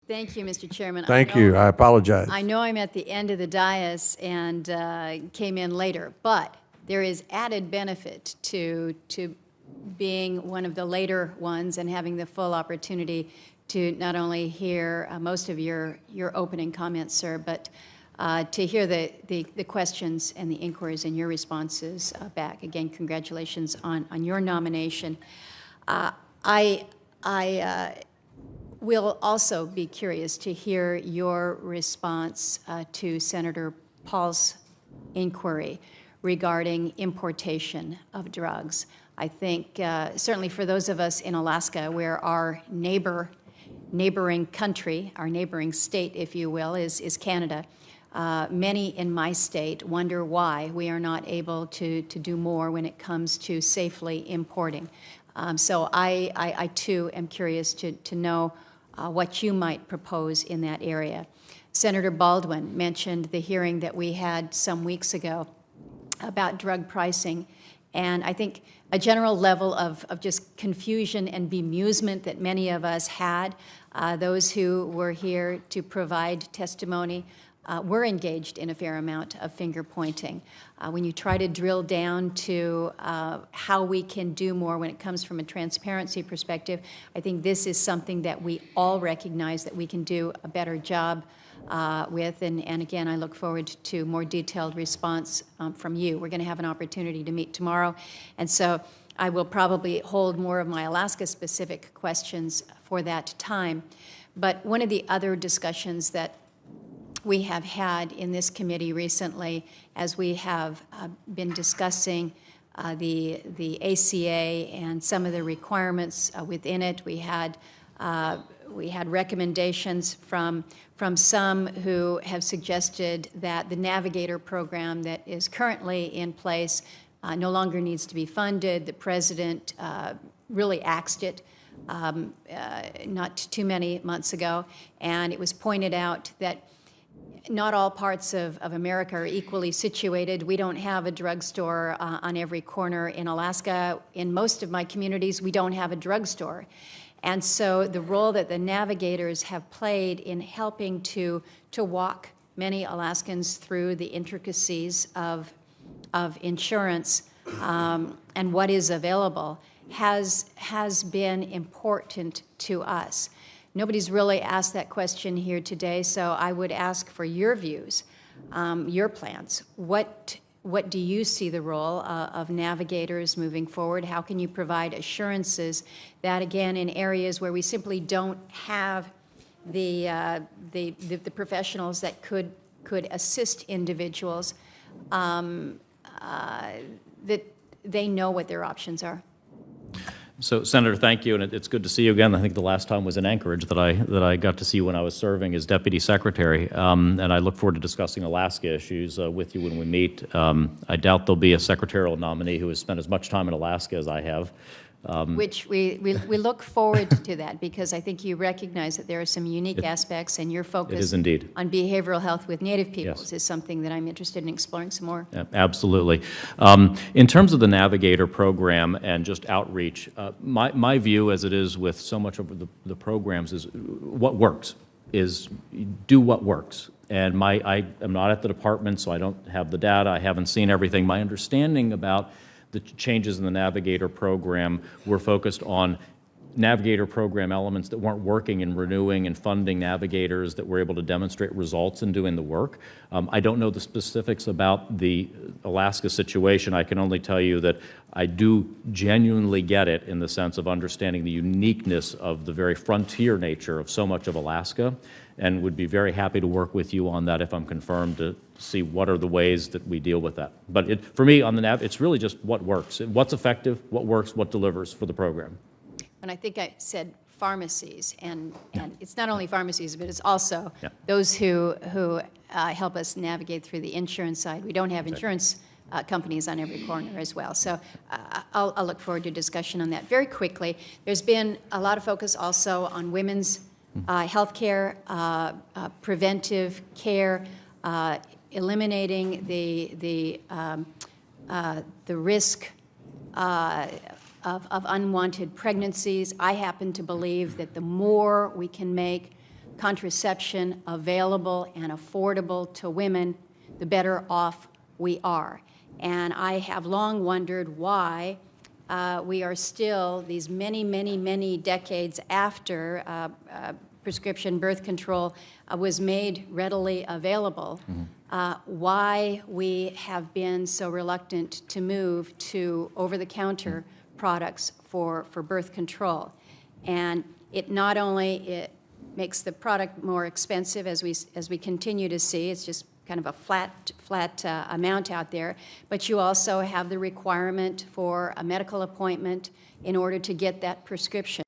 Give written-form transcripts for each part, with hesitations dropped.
Thank you, Mr. Chairman. Thank you. I apologize. I know I'm at the end of the dais and came in later, but there is added benefit to being one of the later ones and having the full opportunity to not only hear most of your opening comments, sir, but to hear the questions and the inquiries and your responses back. Again, congratulations on your nomination. I will also be curious to hear your response to Senator Paul's inquiry regarding importation of drugs. I think certainly for those of us in Alaska, where our neighboring country, our neighboring state, if you will, is Canada, many in my state wonder why we are not able to do more when it comes to safely importing. So I too am curious to know what you might propose in that area. Senator Baldwin mentioned the hearing that we had some weeks ago about drug pricing, and I think a general level of just confusion and bemusement that many of us had. Those who were here to provide testimony were engaged in a fair amount of finger pointing. When you try to drill down to how we can do more when it comes from a transparency perspective, I think this is something that we all recognize that we can do a better job with, and again, I look forward to more detailed response from you. We're going to have an opportunity to meet tomorrow, and so I will probably hold more of my Alaska-specific questions for that time. But one of the other discussions that we have had in this committee recently, as we have been discussing the ACA and some of the requirements within it, we had recommendations from some who have suggested that the Navigator program that is currently in place no longer needs to be funded. The President really axed it not too many months ago, and it was pointed out that not all parts of America are equally situated. We don't have a drugstore on every corner in Alaska. In most of my communities, we don't have a drugstore. And so the role that the Navigators have played in helping to walk many Alaskans through the intricacies of insurance and what is available has been important to us. Nobody's really asked that question here today, so I would ask for your views, your plans. What do you see the role of Navigators moving forward? How can you provide assurances that, again, in areas where we simply don't have the professionals that could assist individuals, that they know what their options are? So, Senator, thank you, and it's good to see you again. I think the last time was in Anchorage that I got to see you when I was serving as Deputy Secretary, and I look forward to discussing Alaska issues with you when we meet. I doubt there'll be a secretarial nominee who has spent as much time in Alaska as I have. Which we look forward to that, because I think you recognize that there are some unique aspects, and your focus on behavioral health with Native peoples is something that I'm interested in exploring some more. Yeah, absolutely. In terms of the Navigator program and just outreach, my view, as it is with so much of the programs, is what works is do what works. And I am not at the department, so I don't have the data. I haven't seen everything. My understanding about the changes in the Navigator program were focused on Navigator program elements that weren't working in renewing and funding navigators that were able to demonstrate results in doing the work. I don't know the specifics about the Alaska situation. I can only tell you that I do genuinely get it in the sense of understanding the uniqueness of the very frontier nature of so much of Alaska, and would be very happy to work with you on that if I'm confirmed, to see what are the ways that we deal with that. But for me, on the NAV, it's really just what works, what's effective, what works, what delivers for the program. And I think I said pharmacies, and it's not only pharmacies, but it's also those who help us navigate through the insurance side. We don't have insurance companies on every corner as well. So I'll look forward to discussion on that. Very quickly, there's been a lot of focus also on women's health care, preventive care, eliminating the risk of unwanted pregnancies. I happen to believe that the more we can make contraception available and affordable to women, the better off we are. And I have long wondered why we are still, these many, many, many decades after prescription birth control was made readily available, why we have been so reluctant to move to over-the-counter products for birth control. And it not only it makes the product more expensive, as we continue to see, it's just kind of a flat amount out there, but you also have the requirement for a medical appointment in order to get that prescription.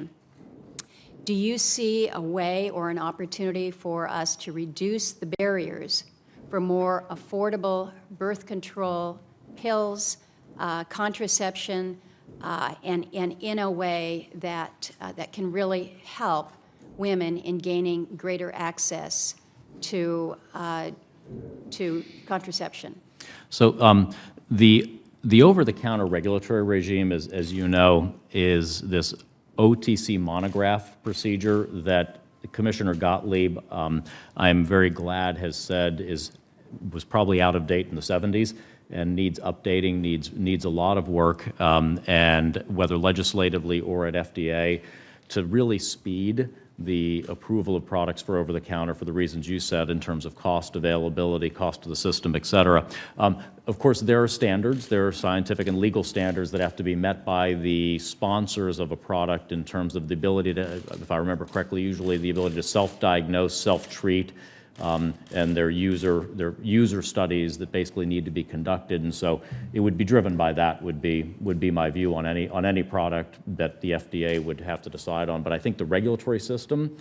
Do you see a way or an opportunity for us to reduce the barriers for more affordable birth control pills, contraception, and in a way that can really help women in gaining greater access to contraception? So the over-the-counter regulatory regime, as you know, is this OTC monograph procedure that Commissioner Gottlieb, I'm very glad, has said was probably out of date in the 70s and needs updating, needs a lot of work, and whether legislatively or at FDA, to really speed the approval of products for over-the-counter for the reasons you said in terms of cost, availability, cost of the system, et cetera. Of course, there are standards. There are scientific and legal standards that have to be met by the sponsors of a product in terms of the ability to, if I remember correctly, usually the ability to self-diagnose, self-treat, and their user studies that basically need to be conducted, and so it would be driven by that. Would be my view on any product that the FDA would have to decide on. But I think the regulatory system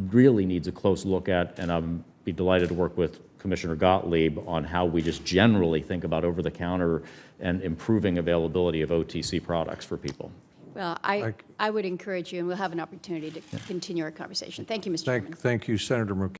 really needs a close look at, and I'd be delighted to work with Commissioner Gottlieb on how we just generally think about over-the-counter and improving availability of OTC products for people. Well, I would encourage you, and we'll have an opportunity to continue our conversation. Thank you, Mr. Chairman. Thank you, Senator Murkowski.